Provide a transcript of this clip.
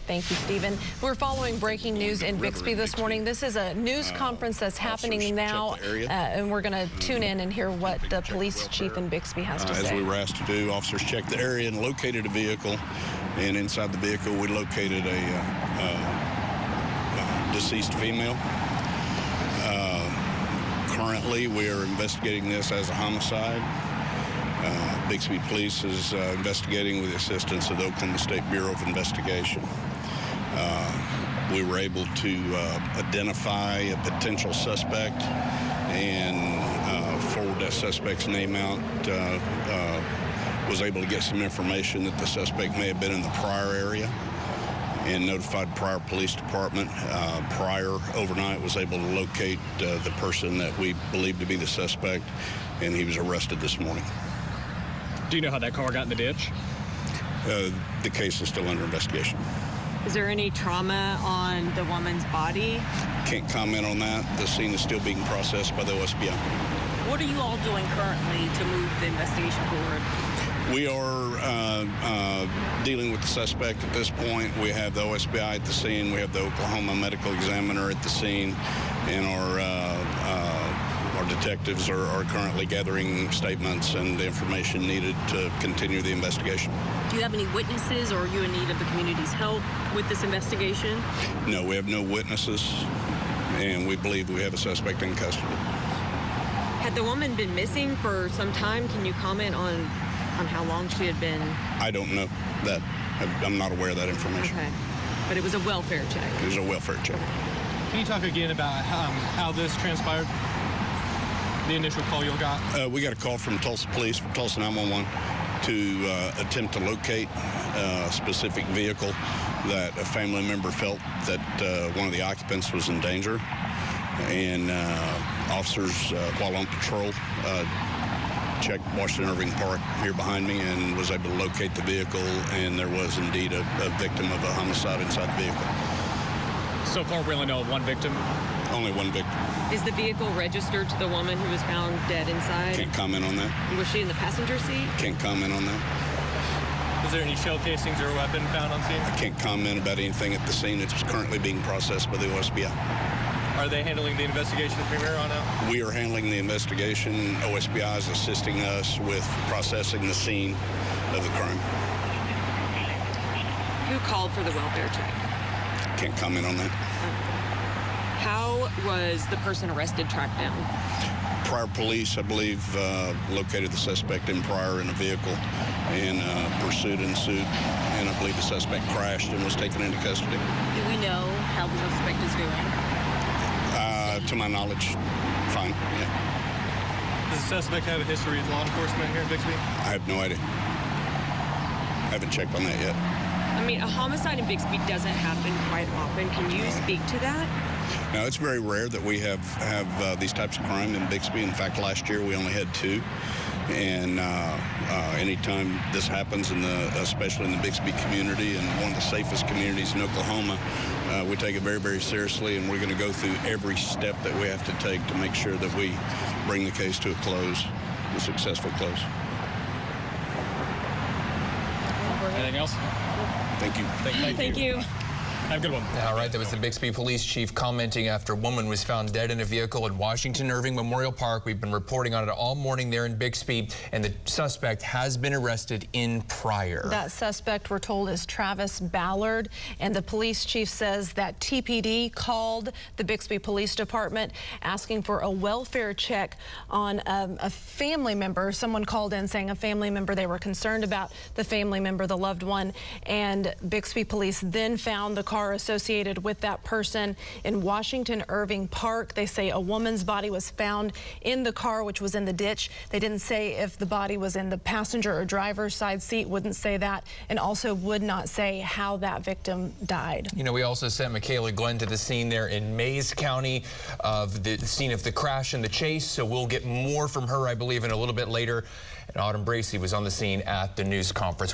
Thank you, Stephen. We're following breaking news in Bixby this morning. This is a news conference that's happening now, and we're going to tune in and hear what the police chief in Bixby has to say. As we were asked to do, officers checked the area and located a vehicle, and inside the vehicle we located a deceased female. Currently, we are investigating this as a homicide. Bixby Police is investigating with the assistance of the Oklahoma State Bureau of Investigation. We were able to identify a potential suspect and forward that suspect's name out. Was able to get some information that the suspect may have been in the Pryor area and notified Pryor Police Department. Pryor overnight was able to locate the person that we believe to be the suspect, and he was arrested this morning. Do you know how that car got in the ditch? The case is still under investigation. Is there any trauma on the woman's body? Can't comment on that. The scene is still being processed by the OSBI. What are you all doing currently to move the investigation forward? We are dealing with the suspect at this point. We have the OSBI at the scene. We have the Oklahoma medical examiner at the scene, and our detectives are currently gathering statements and the information needed to continue the investigation. Do you have any witnesses, or are you in need of the community's help with this investigation? No, we have no witnesses, and we believe we have a suspect in custody. Had the woman been missing for some time? Can you comment on how long she had been? I don't know that. I'm not aware of that information. Okay. But it was a welfare check. It was a welfare check. Can you talk again about how this transpired? The initial call you got? We got a call from Tulsa Police, from Tulsa 911, to attempt to locate a specific vehicle that a family member felt that one of the occupants was in danger. And officers, while on patrol, checked Washington Irving Park here behind me and was able to locate the vehicle, and there was indeed a victim of a homicide inside the vehicle. So far, we only know of one victim? Only one victim. Is the vehicle registered to the woman who was found dead inside? Can't comment on that. Was she in the passenger seat? Can't comment on that. Was there any shell casings or a weapon found on scene? I can't comment about anything at the scene. It's currently being processed by the OSBI. Are they handling the investigation from here on out? We are handling the investigation. OSBI is assisting us with processing the scene of the crime. Who called for the welfare check? Can't comment on that. How was the person arrested tracked down? Pryor Police, I believe, located the suspect in Pryor in a vehicle, and pursuit ensued, and I believe the suspect crashed and was taken into custody. Do we know how the suspect is doing? To my knowledge, fine, yeah. Does the suspect have a history with law enforcement here in Bixby? I have no idea. I haven't checked on that yet. I mean, a homicide in Bixby doesn't happen quite often. Can you speak to that? No, it's very rare that we have these types of crime in Bixby. In fact, last year we only had 2. And anytime this happens, especially in the Bixby community and one of the safest communities in Oklahoma, we take it very, very seriously, and we're going to go through every step that we have to take to make sure that we bring the case to a close, a successful close. Anything else? Thank you. Thank you. Have a good one. All right, that was the Bixby Police Chief commenting after a woman was found dead in a vehicle in Washington Irving Memorial Park. We've been reporting on it all morning there in Bixby, and the suspect has been arrested in Pryor. That suspect, we're told, is Travis Ballard, and the police chief says that TPD called the Bixby Police Department asking for a welfare check on a family member. Someone called in saying a family member, they were concerned about the family member, the loved one, and Bixby Police then found the car associated with that person in Washington Irving Park. They say a woman's body was found in the car, which was in the ditch. They didn't say if the body was in the passenger or driver's side seat, wouldn't say that, and also would not say how that victim died. You know, we also sent Michaela Glenn to the scene there in Mays County of the scene of the crash and the chase, so we'll get more from her, I believe, in a little bit later. And Autumn Bracey was on the scene at the news conference.